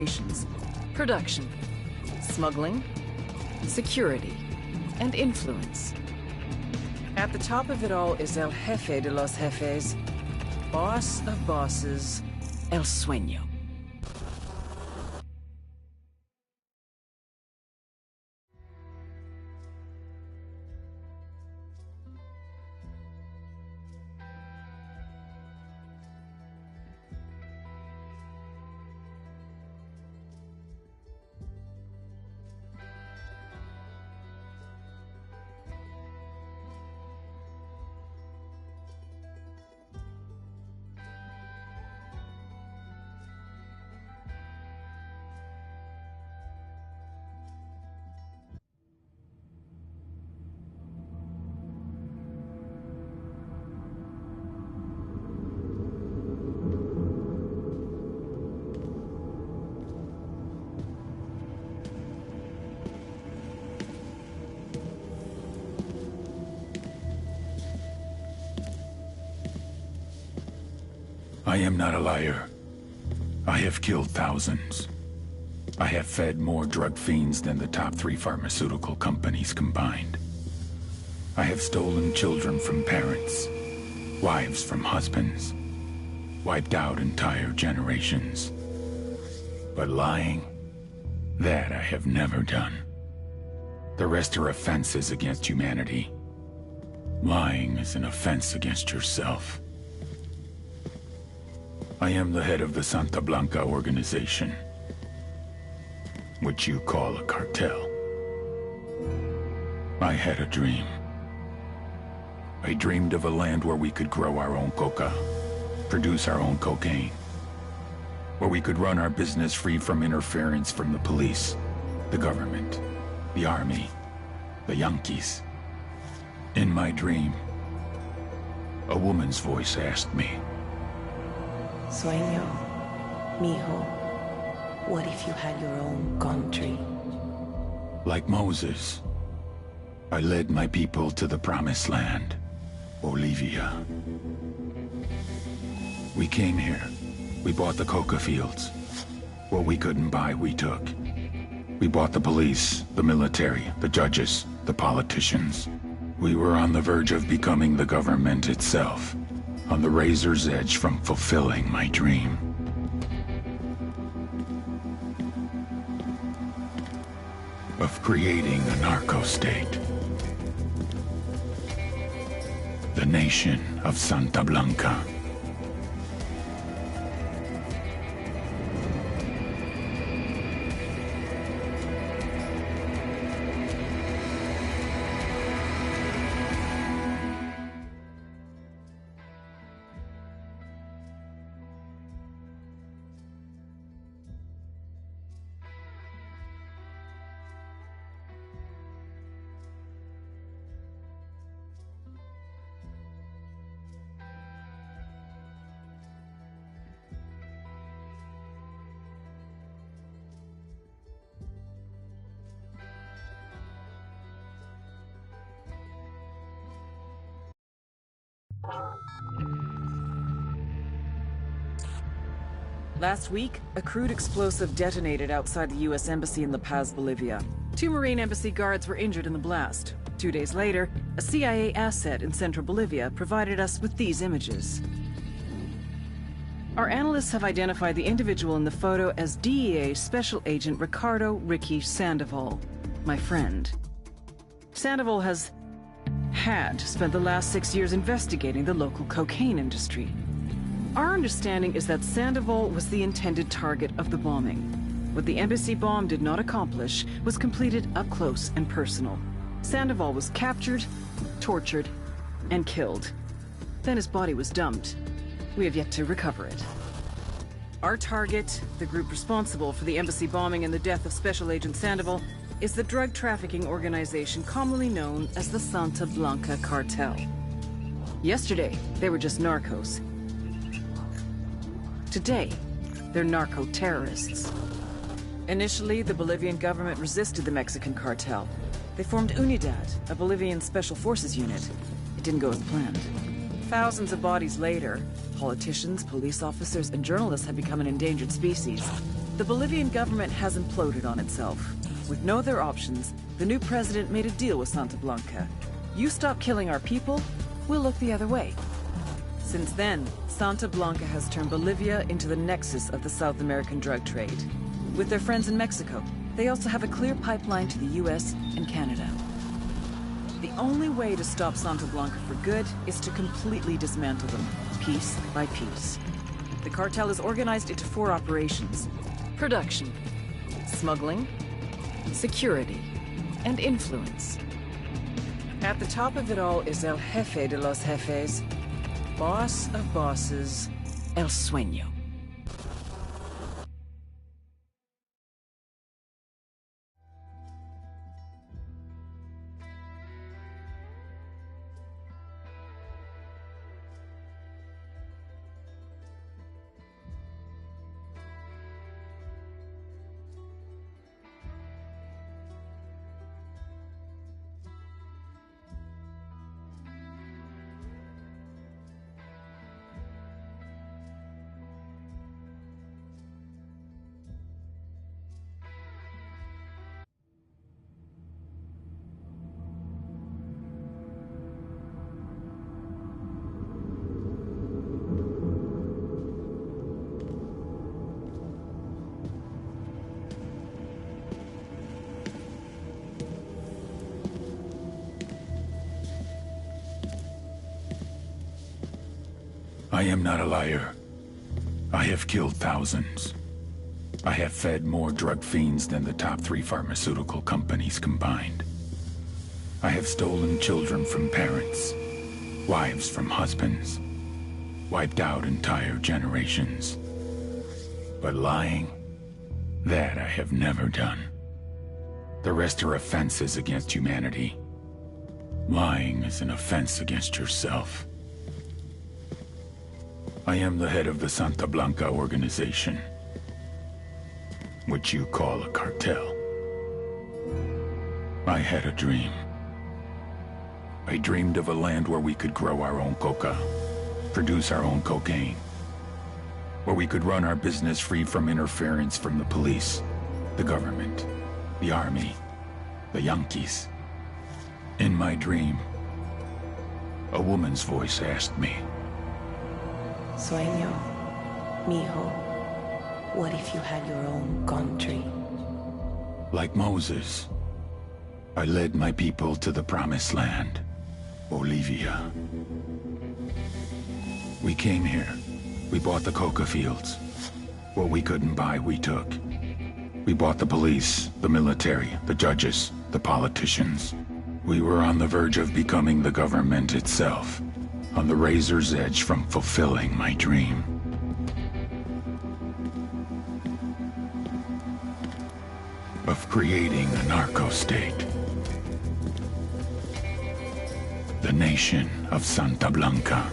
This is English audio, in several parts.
operations, production, smuggling, security, and influence. At the top of it all is El Jefe de los Jefes, boss of bosses, El Sueño. I am not a liar. I have killed thousands. I have fed more drug fiends than the top 3 pharmaceutical companies combined. I have stolen children from parents, wives from husbands, wiped out entire generations. But lying, that I have never done. The rest are offenses against humanity. Lying is an offense against yourself. I am the head of the Santa Blanca organization, which you call a cartel. I had a dream. I dreamed of a land where we could grow our own coca, produce our own cocaine, where we could run our business free from interference from the police, the government, the army, the Yankees. In my dream, a woman's voice asked me, Sueño, mijo, what if you had your own country? Like Moses, I led my people to the promised land, Bolivia. We came here. We bought the coca fields. What we couldn't buy, we took. We bought the police, the military, the judges, the politicians. We were on the verge of becoming the government itself. On the razor's edge from fulfilling my dream. Of creating a narco-state. The nation of Santa Blanca. Last week, a crude explosive detonated outside the U.S. Embassy in La Paz, Bolivia. 2 Marine Embassy guards were injured in the blast. 2 days later, a CIA asset in central Bolivia provided us with these images. Our analysts have identified the individual in the photo as DEA Special Agent Ricardo Ricky Sandoval, my friend. Sandoval had spent the last 6 years investigating the local cocaine industry. Our understanding is that Sandoval was the intended target of the bombing. What the embassy bomb did not accomplish was completed up close and personal. Sandoval was captured, tortured, and killed. Then his body was dumped. We have yet to recover it. Our target, the group responsible for the embassy bombing and the death of Special Agent Sandoval, is the drug trafficking organization commonly known as the Santa Blanca Cartel. Yesterday, they were just narcos. Today, they're narco-terrorists. Initially, the Bolivian government resisted the Mexican cartel. They formed Unidad, a Bolivian special forces unit. It didn't go as planned. Thousands of bodies later, politicians, police officers, and journalists had become an endangered species. The Bolivian government has imploded on itself. With no other options, the new president made a deal with Santa Blanca. You stop killing our people, we'll look the other way. Since then, Santa Blanca has turned Bolivia into the nexus of the South American drug trade. With their friends in Mexico, they also have a clear pipeline to the US and Canada. The only way to stop Santa Blanca for good is to completely dismantle them, piece by piece. The cartel is organized into 4 operations: production, smuggling, security, and influence. At the top of it all is El Jefe de los Jefes, boss of bosses, El Sueño. I am not a liar. I have killed thousands. I have fed more drug fiends than the top 3 pharmaceutical companies combined. I have stolen children from parents, wives from husbands, wiped out entire generations. But lying, that I have never done. The rest are offenses against humanity. Lying is an offense against yourself. I am the head of the Santa Blanca organization, which you call a cartel. I had a dream. I dreamed of a land where we could grow our own coca, produce our own cocaine, where we could run our business free from interference from the police, the government, the army, the Yankees. In my dream, a woman's voice asked me, Sueño, mijo, what if you had your own country? like Moses, I led my people to the promised land, Bolivia. We came here. We bought the coca fields. What we couldn't buy, we took. We bought the police, the military, the judges, the politicians. We were on the verge of becoming the government itself, on the razor's edge from fulfilling my dream. Of creating a narco-state. The nation of Santa Blanca.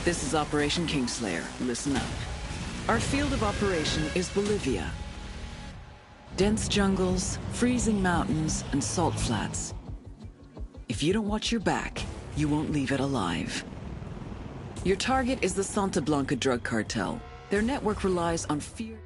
This is Operation Kingslayer. Listen up. Our field of operation is Bolivia. Dense jungles, freezing mountains, and salt flats. If you don't watch your back, you won't leave it alive. Your target is the Santa Blanca drug cartel. Their network relies on fear.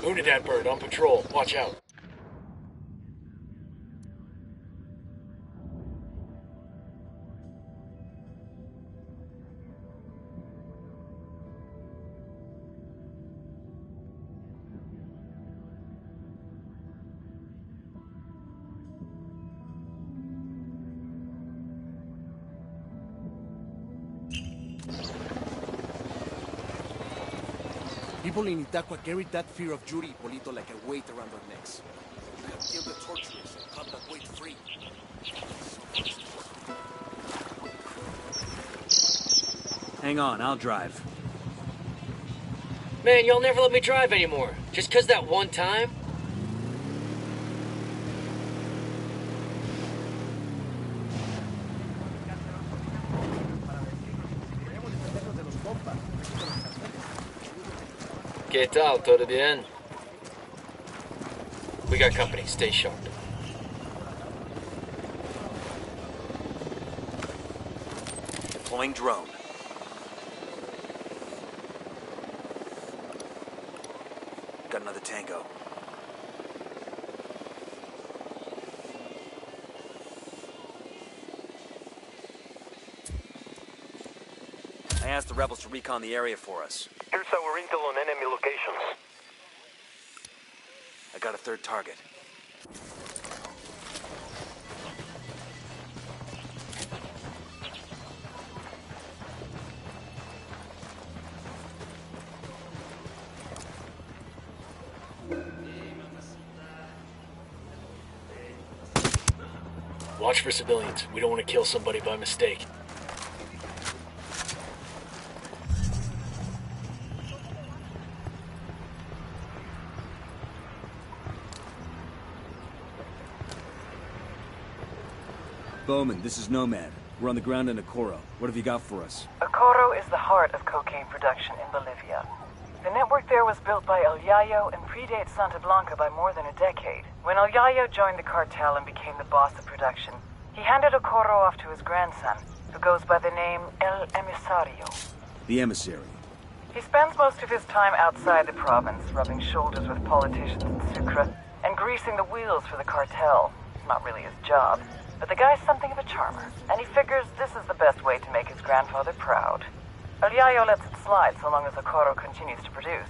Wounded that bird, on patrol. Watch out. People in Itaqua carried that fear of Yuri Polito like a weight around their necks. I have killed the torturers and cut that weight free. Hang on, I'll drive. Man, y'all never let me drive anymore. Just 'cause that one time? ¿Qué tal? ¿Todo bien? We got company. Stay sharp. Deploying drone. Got another tango. I asked the rebels to recon the area for us. Here's our intel on enemy locations. I got a third target. Watch for civilians. We don't want to kill somebody by mistake. Bowman, this is Nomad. We're on the ground in Ocoro. What have you got for us? Ocoro is the heart of cocaine production in Bolivia. The network there was built by El Yayo and predates Santa Blanca by more than a decade. When El Yayo joined the cartel and became the boss of production, he handed Ocoro off to his grandson, who goes by the name El Emisario. The emissary. He spends most of his time outside the province, rubbing shoulders with politicians in Sucre, and greasing the wheels for the cartel. It's not really his job. But the guy's something of a charmer, and he figures this is the best way to make his grandfather proud. El Yayo lets it slide so long as Ocoro continues to produce.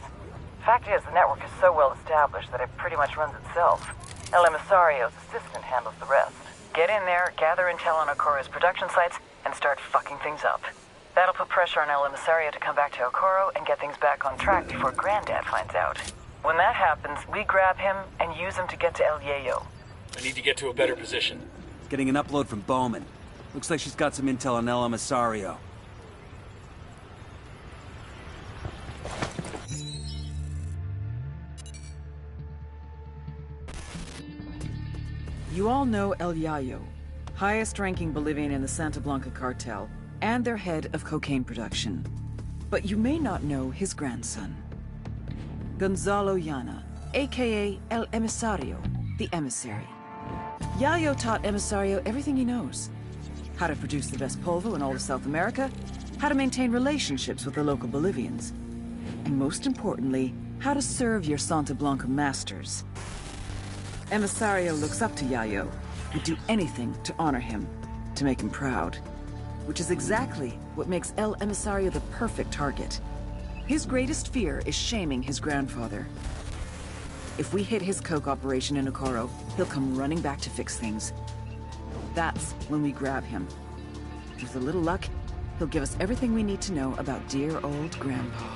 Fact is, the network is so well established that it pretty much runs itself. El Emisario's assistant handles the rest. Get in there, gather intel on Okoro's production sites, and start fucking things up. That'll put pressure on El Emisario to come back to Okoro and get things back on track before Granddad finds out. When that happens, we grab him and use him to get to El Yayo. I need to get to a better position. Getting an upload from Bowman. Looks like she's got some intel on El Emisario. You all know El Yayo, highest-ranking Bolivian in the Santa Blanca cartel, and their head of cocaine production. But you may not know his grandson, Gonzalo Llana, aka El Emisario, the emissary. Yayo taught Emisario everything he knows. How to produce the best polvo in all of South America, how to maintain relationships with the local Bolivians, and most importantly, how to serve your Santa Blanca masters. Emisario looks up to Yayo, would do anything to honor him, to make him proud. Which is exactly what makes El Emisario the perfect target. His greatest fear is shaming his grandfather. If we hit his coke operation in Okoro, he'll come running back to fix things. That's when we grab him. With a little luck, he'll give us everything we need to know about dear old Grandpa.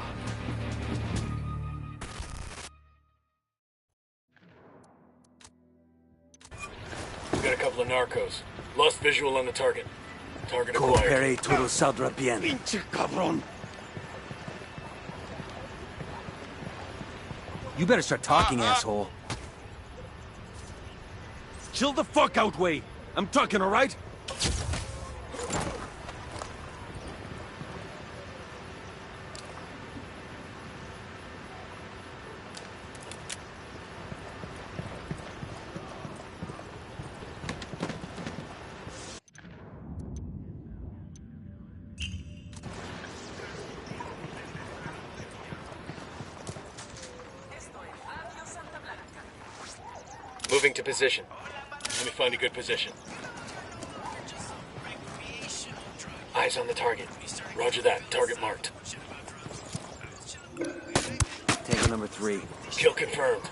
We got a couple of narcos. Lost visual on the target. Target acquired. Coopere todo saldrá bien. Pinche cabrón! You better start talking, asshole. Chill the fuck out, Wade! I'm talking, alright? Moving to position. Let me find a good position. Eyes on the target. Roger that. Target marked. Tango number 3. Kill confirmed.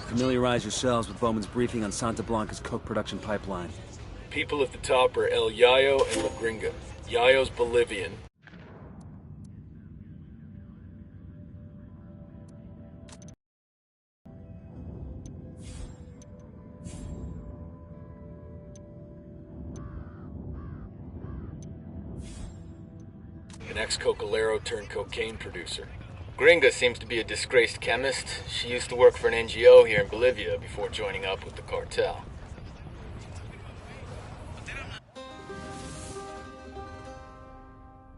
Familiarize yourselves with Bowman's briefing on Santa Blanca's coke production pipeline. People at the top are El Yayo and La Gringa. Yayo's Bolivian. An ex-cocalero turned cocaine producer. Gringa seems to be a disgraced chemist. She used to work for an NGO here in Bolivia before joining up with the cartel.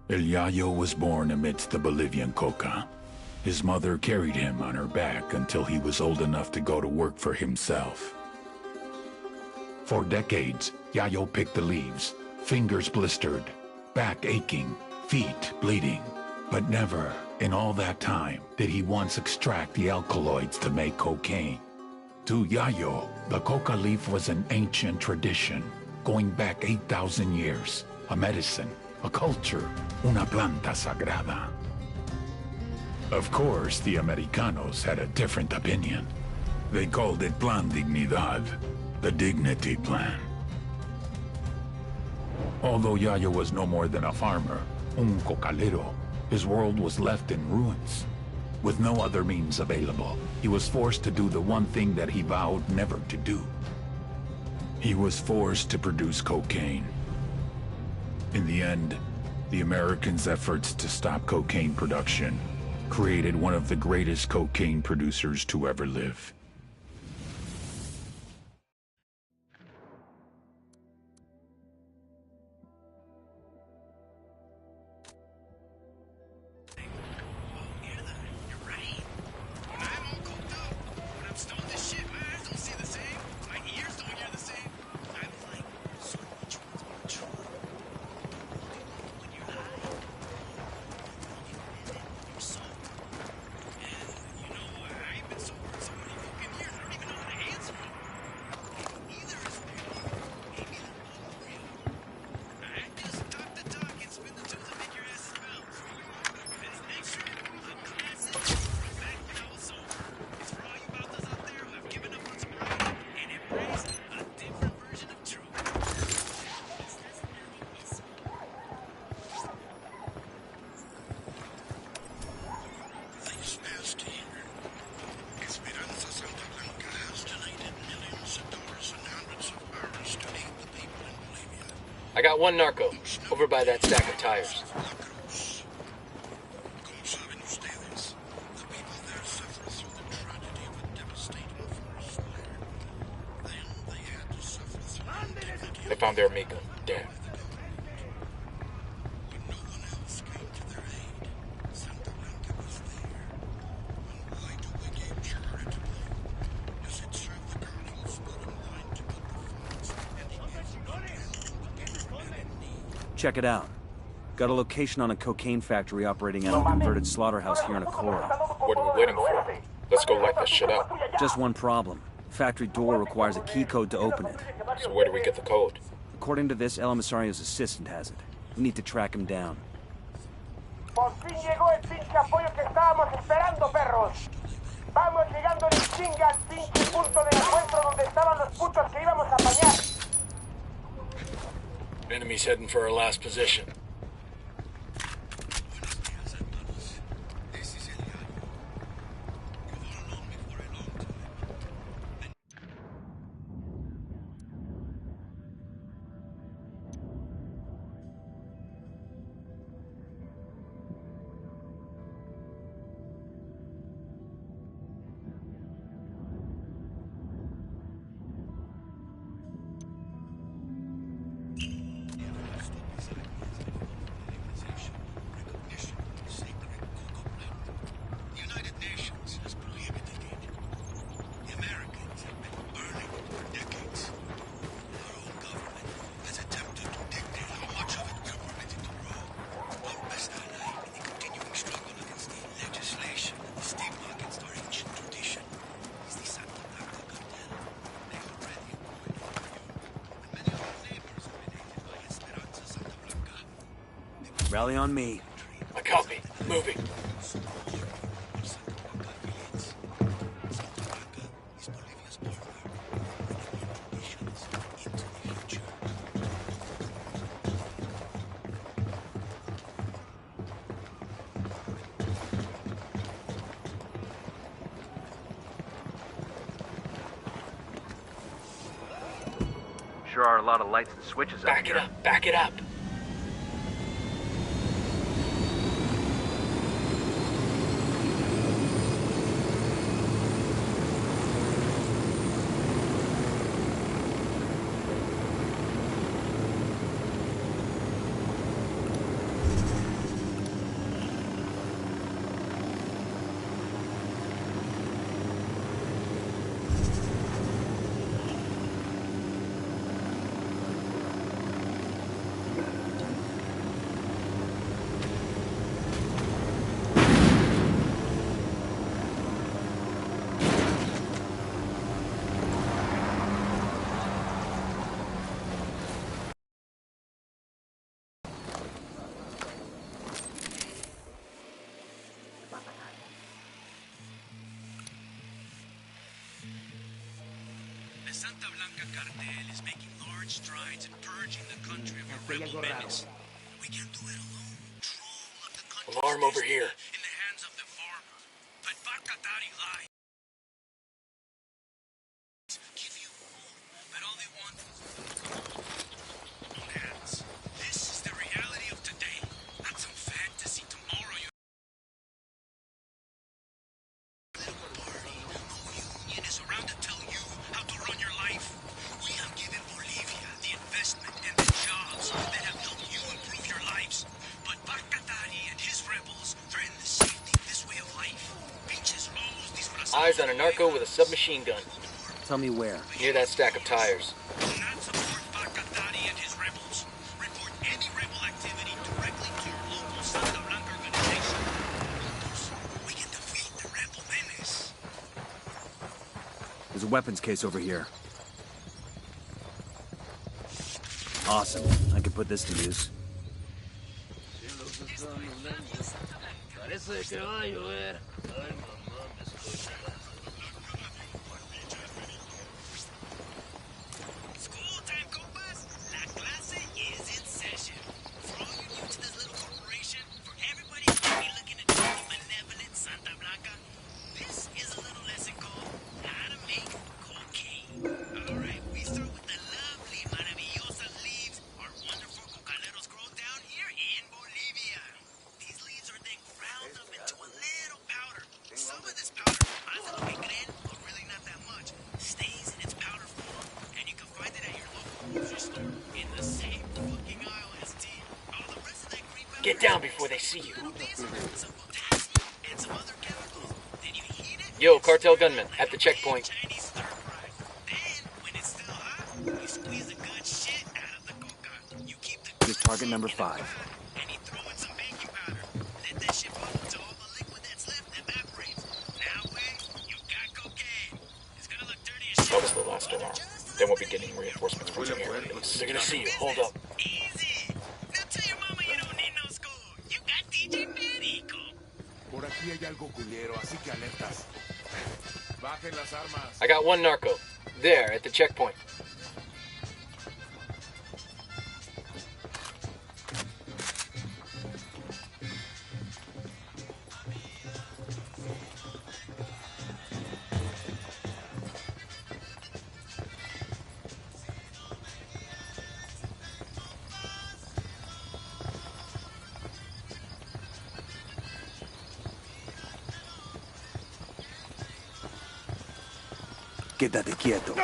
El Yayo was born amidst the Bolivian coca. His mother carried him on her back until he was old enough to go to work for himself. For decades, Yayo picked the leaves, fingers blistered, back aching, feet bleeding. But never, in all that time, did he once extract the alkaloids to make cocaine. To Yayo, the coca leaf was an ancient tradition, going back 8,000 years. A medicine, a culture, una planta sagrada. Of course, the Americanos had a different opinion. They called it Plan Dignidad, the Dignity Plan. Although Yayo was no more than a farmer, un cocalero, his world was left in ruins. With no other means available, he was forced to do the one thing that he vowed never to do. He was forced to produce cocaine. In the end, the Americans' efforts to stop cocaine production created one of the greatest cocaine producers to ever live. You're right. I'm all coked up. When I'm stoned as shit, my eyes don't see the same. My ears I got one narco, over by that stack of tires. They found their amigo. Damn. Check it out. Got a location on a cocaine factory operating out of a converted slaughterhouse here in Akora. What are we waiting for? Let's go light this shit up. Just one problem. Factory door requires a key code to open it. So where do we get the code? According to this, El Emisario's assistant has it. We need to track him down. Por fin llegó el pinche apoyo que estábamos esperando, perros. Vamos llegando en chinga al pinche punto de encuentro donde estaban los putos que íbamos a apañar. Enemy's heading for our last position. Rally on me. I copy. Moving. Sure are a lot of lights and switches out Back it up. Back it up. The Santa Blanca cartel is making large strides in purging the country of a rebel menace. We can do it alone. Control of the country. Alarm over here. In the hands of the farmer. But Bakatari lies. Give you home, but all they want is hands. This is the reality of today. Not some fantasy tomorrow. You little party. No union is around to tell you how to run your life. We have given Bolivia the investment and the jobs that have helped you improve your lives. But Bakatari and his rebels threaten the safety of this way of life. Pinches rolls, disfrazados. Eyes on a narco with a submachine gun. Tell me where. Near that stack of tires. Do not support Bakatari and his rebels. Report any rebel activity directly to your local Santa Blanca organization. We can defeat the rebel menace. There's a weapons case over here. Awesome. I can put this to use. School time, compas. La clase is in session. For all you new to this little corporation, for everybody who may be looking to join the benevolent Santa Blanca, this is a little lesson called How to Make Cocaine. Alright, we start with the lovely maravillosa leaves, our wonderful Get down before they see you. Yo, cartel gunman, at the checkpoint. Here's target number 5. That was the last alarm. Then we'll be getting reinforcements from the area. They're gonna see you. Hold up. Por aquí hay algo culero, así que alertas. Bajen las armas. I got one narco. There, at the checkpoint. Quédate quieto.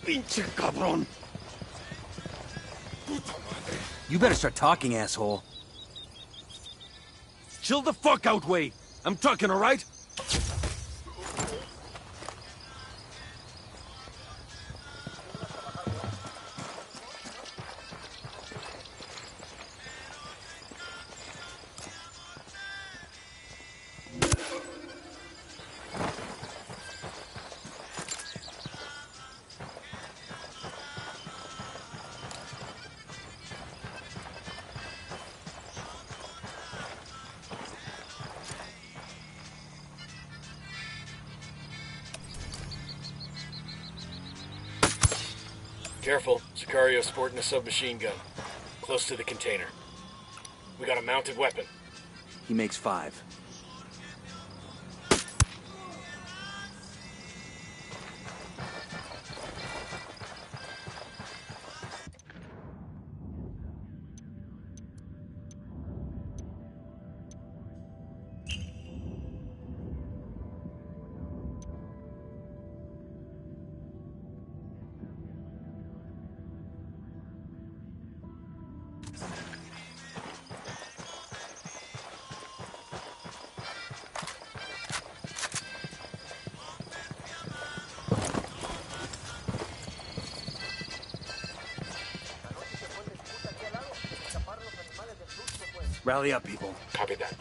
Pinche cabrón. You better start talking, asshole. Chill the fuck out, Wade. I'm talking, all right? Careful, Sicario's sporting a submachine gun. Close to the container. We got a mounted weapon. He makes 5. Rally up, people. Copy that.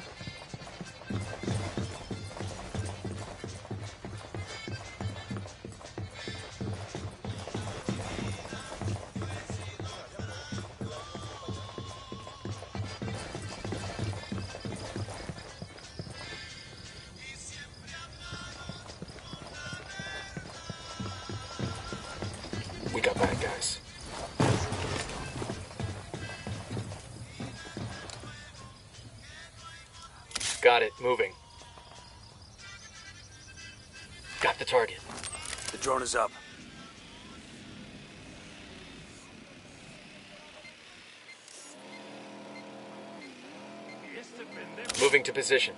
We got bad guys. Got it. Moving. Got the target. The drone is up. Moving to position.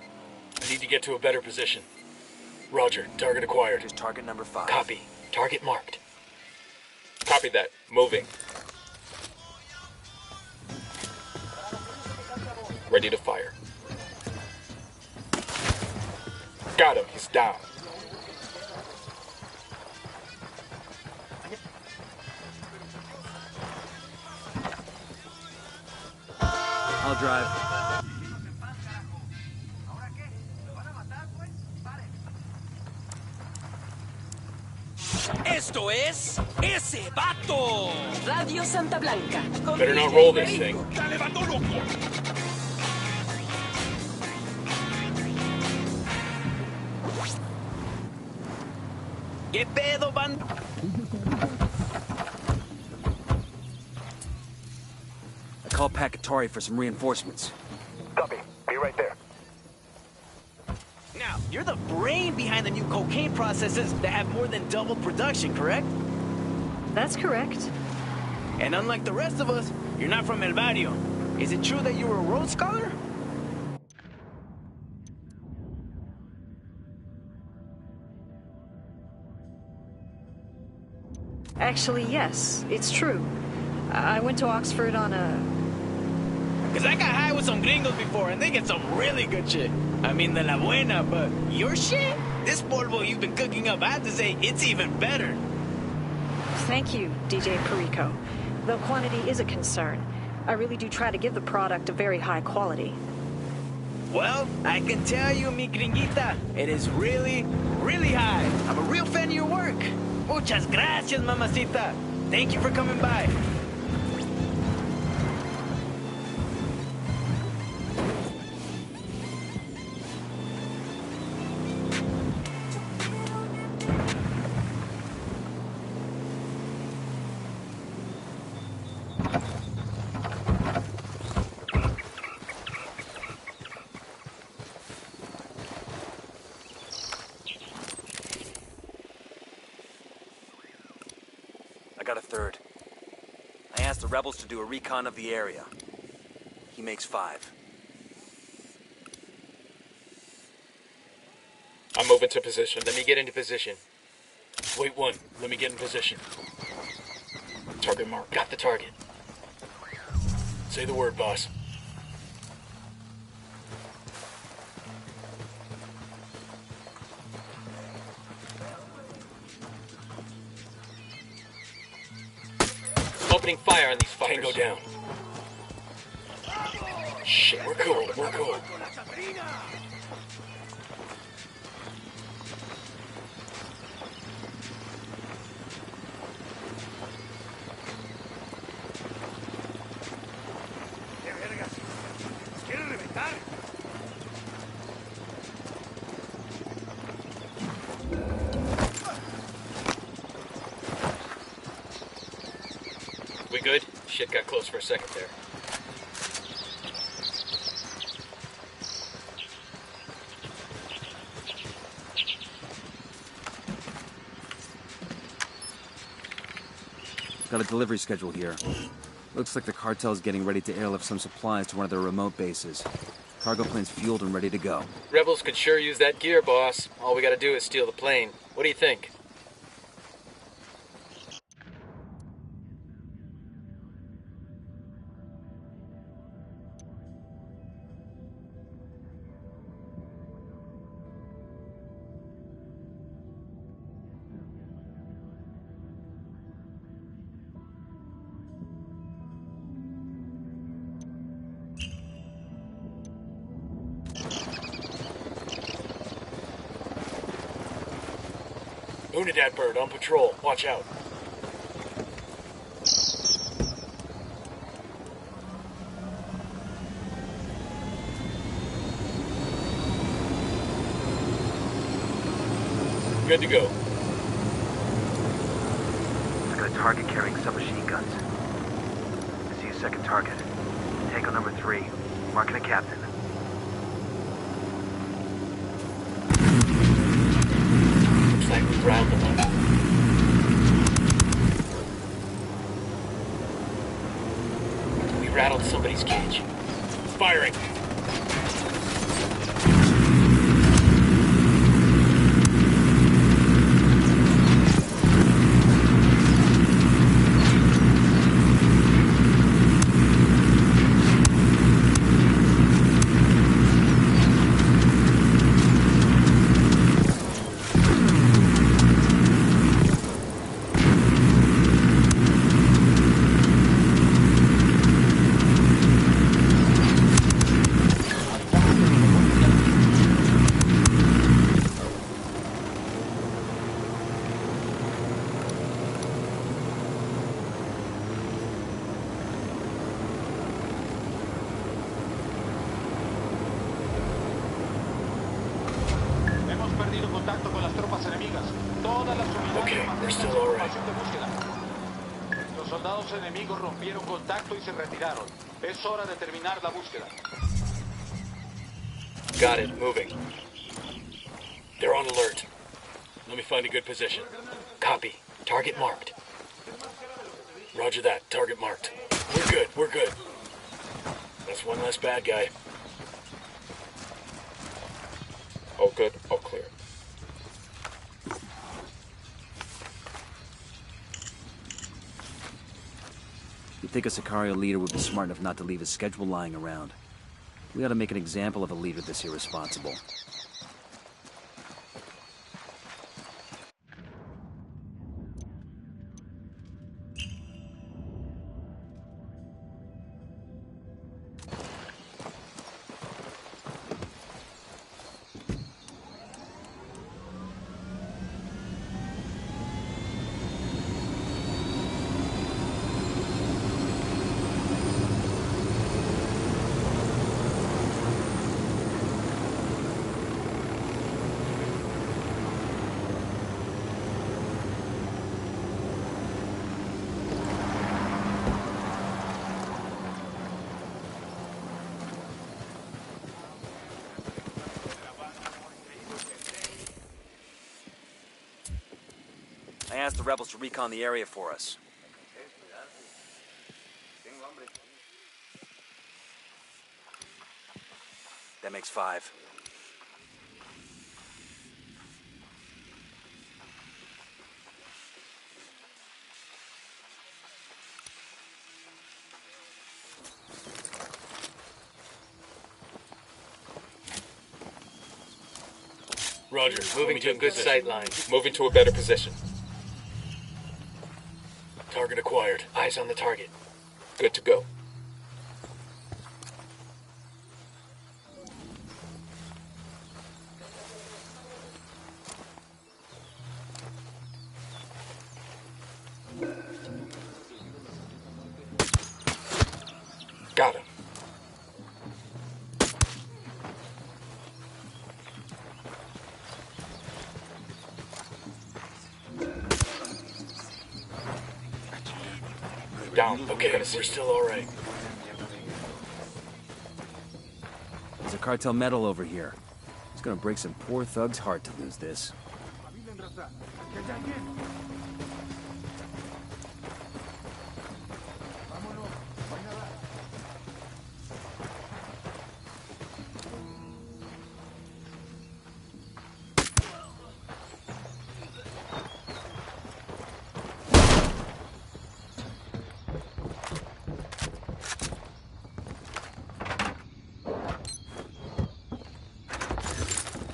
I need to get to a better position. Roger. Target acquired. Here's target number 5. Copy. Target marked. Copy that. Moving. Ready to fire. Got him. He's down. I'll drive. Esto es ese vato. Radio Santa Blanca. Better not roll this thing. Dale, vato loco. ¿Qué pedo, van? I called Pacatari for some reinforcements. Copy. Be right there. Now, you're the brain behind the new cocaine processes that have more than double production, correct? That's correct. And unlike the rest of us, you're not from El Barrio. Is it true that you were a Rhodes Scholar? Actually, yes, it's true. I went to Oxford on a Because I got high with some gringos before, and they get some really good shit. I mean, de la buena, but your shit? This polvo you've been cooking up, I have to say, it's even better. Thank you, DJ Perico. Though quantity is a concern, I really do try to give the product a very high quality. Well, I can tell you, mi gringuita, it is really, really high. I'm a real fan of your work. Muchas gracias, mamacita. Thank you for coming by. I got a third. I asked the rebels to do a recon of the area. He makes 5. I'm moving to position. Let me get into position. Wait 1. Let me get in position. Target mark. Got the target. Say the word, boss. Opening fire on these fuckers. Tango down. Shit, we're cool. We're cool. We good? Shit got close for a second there. Got a delivery schedule here. Looks like the cartel's getting ready to airlift some supplies to one of their remote bases. Cargo plane's fueled and ready to go. Rebels could sure use that gear, boss. All we gotta do is steal the plane. What do you think? Unidad bird on patrol. Watch out. Good to go. I got a target carrying submachine guns. I see a second target. Tango number 3. Marking a captain. Looks like we round them up. We rattled somebody's cage. Firing. Okay, we're still all right. Los soldados enemigos rompieron contacto y se retiraron. Es hora de terminar la búsqueda. Got it, moving. They're on alert. Let me find a good position. Copy. Target marked. Roger that. Target marked. We're good. We're good. That's one less bad guy. All good. All clear. think a Sicario leader would be smart enough not to leave his schedule lying around. We ought to make an example of a leader this irresponsible. I asked the rebels to recon the area for us. That makes 5. Roger, moving to a good sight line. Moving to a better position. Target acquired. Eyes on the target. Good to go. Got him. Down. Okay, we're still all right. There's a cartel medal over here. It's gonna break some poor thug's heart to lose this.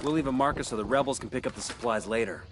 We'll leave a marker so the rebels can pick up the supplies later.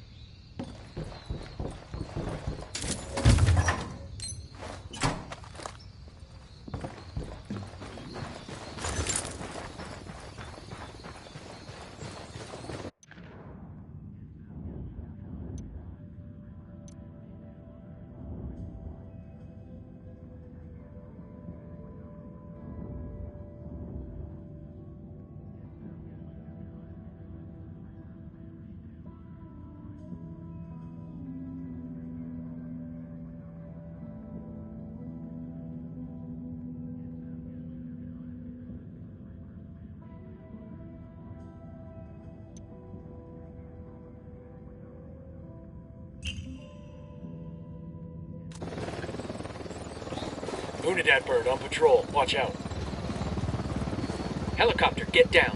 Unidad bird on patrol. Watch out. Helicopter, get down.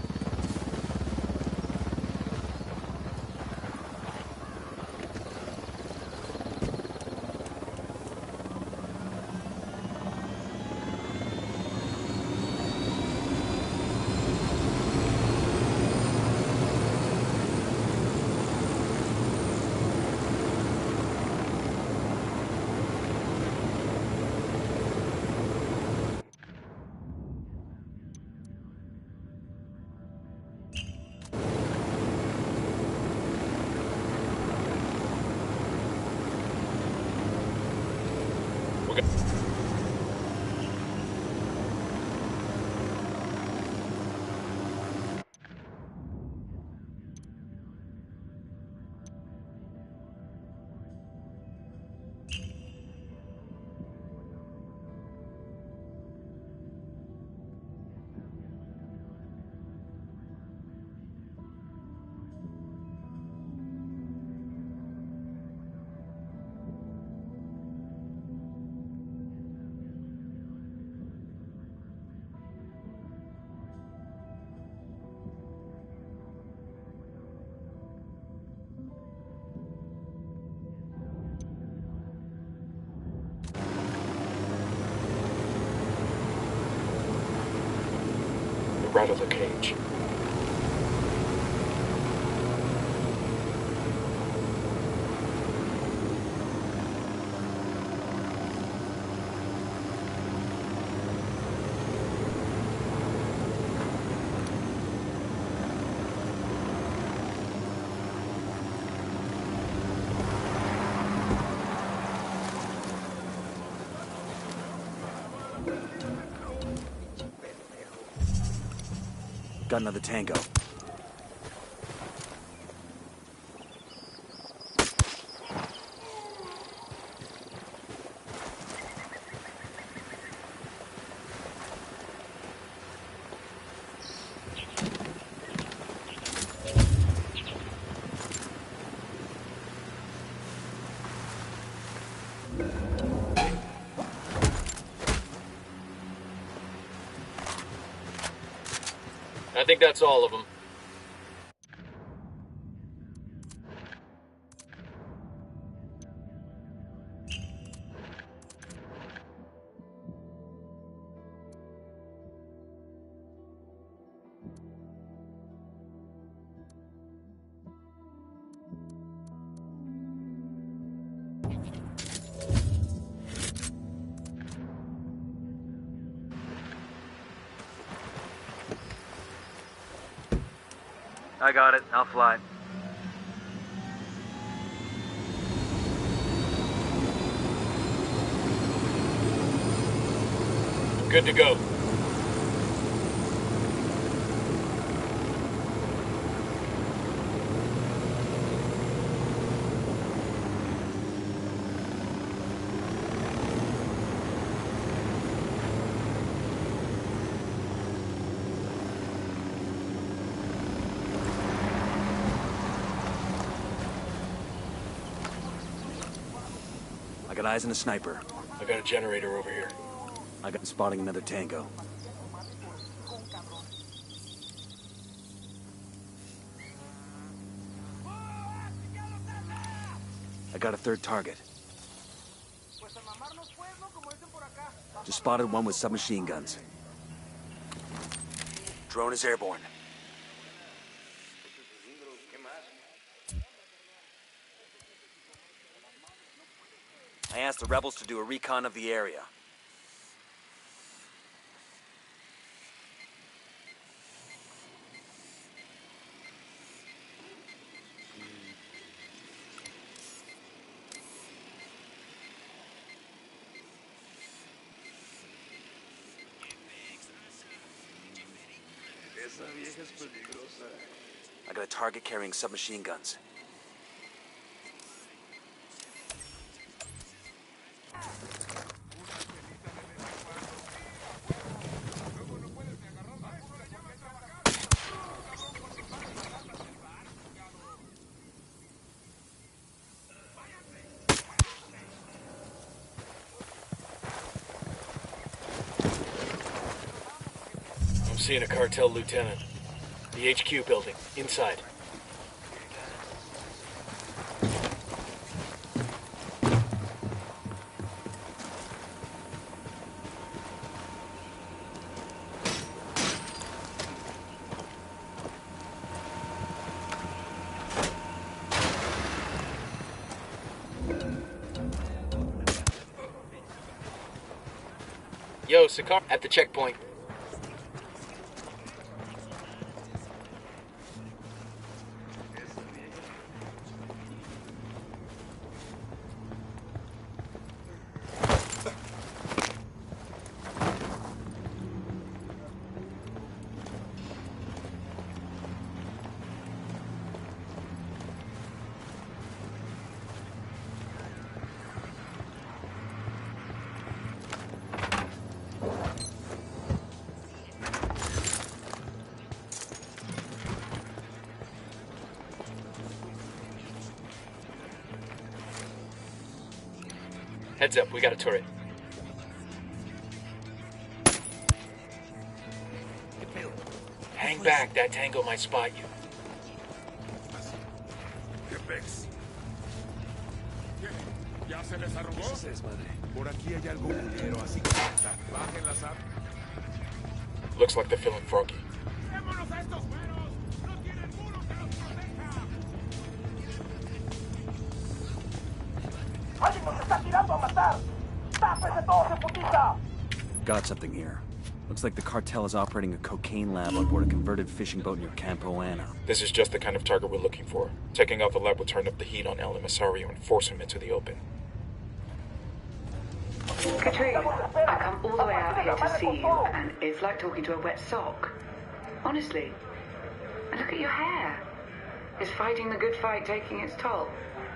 rattle the cage. Got another tango. I think that's all of them. I got it. I'll fly. Good to go. I got eyes on a sniper. I got a generator over here. I got spotting another tango. I got a third target. Just spotted one with submachine guns. Drone is airborne. I asked the rebels to do a recon of the area. I got a target carrying submachine guns. I'm seeing a cartel lieutenant. The HQ building, inside. Yo, Sakar, at the checkpoint. Heads up, we got a turret. Hang back, that tango might spot you. ¿Ya se les arrugó? Por aquí hay algo culero, así que bajen las armas. Looks like they're feeling froggy. ¡Tápese todos en putiza! Got something here. Looks like the cartel is operating a cocaine lab on board a converted fishing boat near Campo Ana. This is just the kind of target we're looking for. Taking out the lab would turn up the heat on El Emisario and force him into the open. Katrine, I come all the way out here to see you, and it's like talking to a wet sock. Honestly. And look at your hair. Is fighting the good fight taking its toll?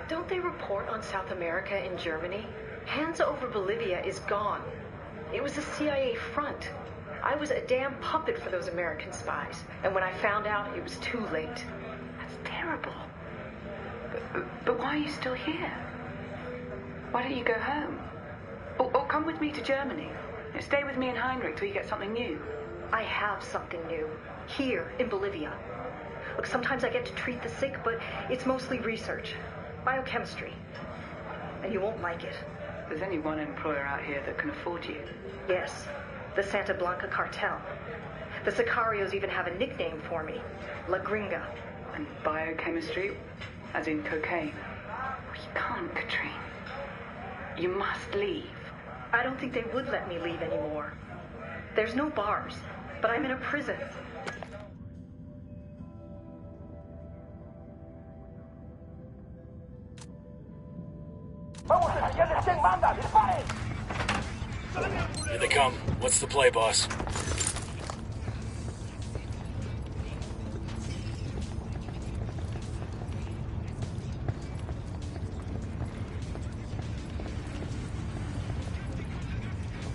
Don't they report on South America in Germany? Hands over Bolivia is gone. It was a CIA front. I was a damn puppet for those American spies. And when I found out, it was too late. That's terrible. But why are you still here? Why don't you go home? Or come with me to Germany. Stay with me and Heinrich till you get something new. I have something new. Here, in Bolivia. Look, sometimes I get to treat the sick, but it's mostly research. Biochemistry. And you won't like it. There's only one employer out here that can afford you. Yes, the Santa Blanca cartel. The Sicarios even have a nickname for me. La Gringa. And biochemistry? As in cocaine? You can't, Katrine. You must leave. I don't think they would let me leave anymore. There's no bars, but I'm in a prison. Here they come. What's the play, boss?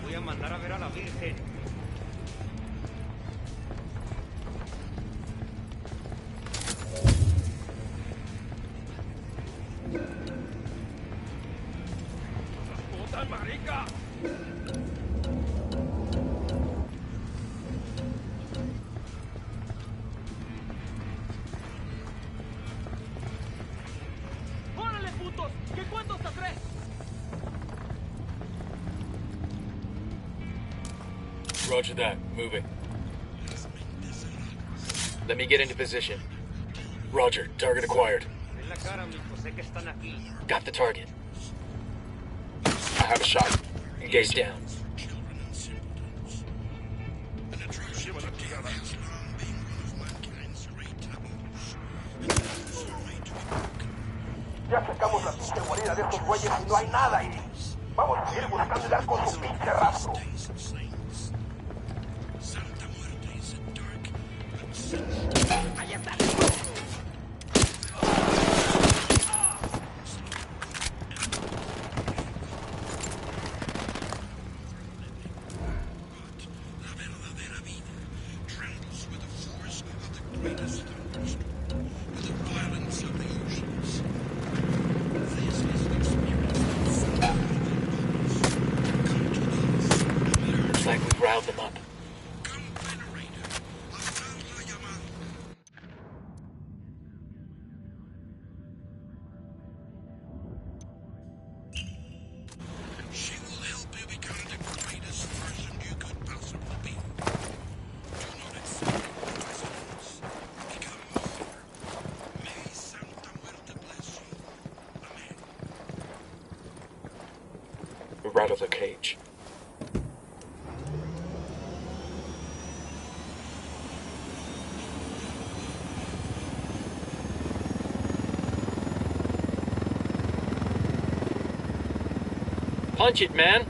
Voy a mandar a ver a la Virgen. ¡Puta marica! ¡Órale, putos! ¿Qué cuento hasta tres? Roger that. Moving. Let me get into position. Roger. Target acquired. Got the target. I have a shot. Engage down. Ya sacamos la pinche guarida de estos güeyes y no hay nada ahí. Vamos a seguir buscando y dar con su pinche rastro. ¡Ahí está! Looks like we've riled them up. She will help you become the greatest version you could possibly be. Do not accept precedents. Become more. May Santa Muerte bless you. Amen. We're out of the cage. Punch it, man!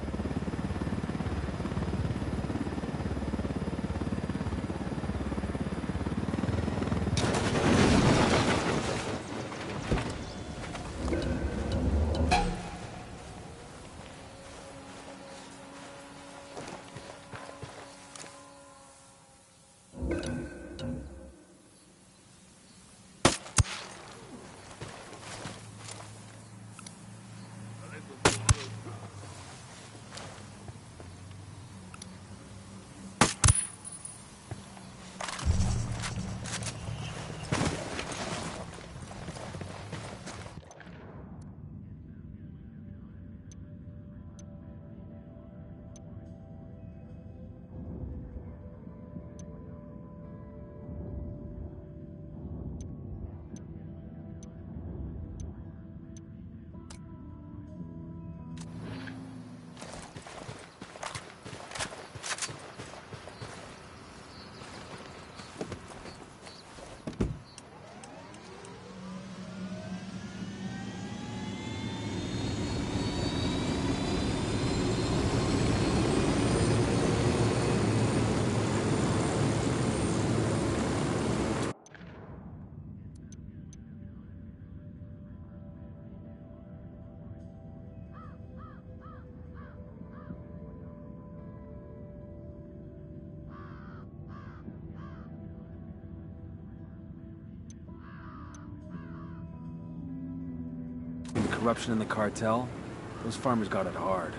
And the corruption in the cartel, those farmers got it hard.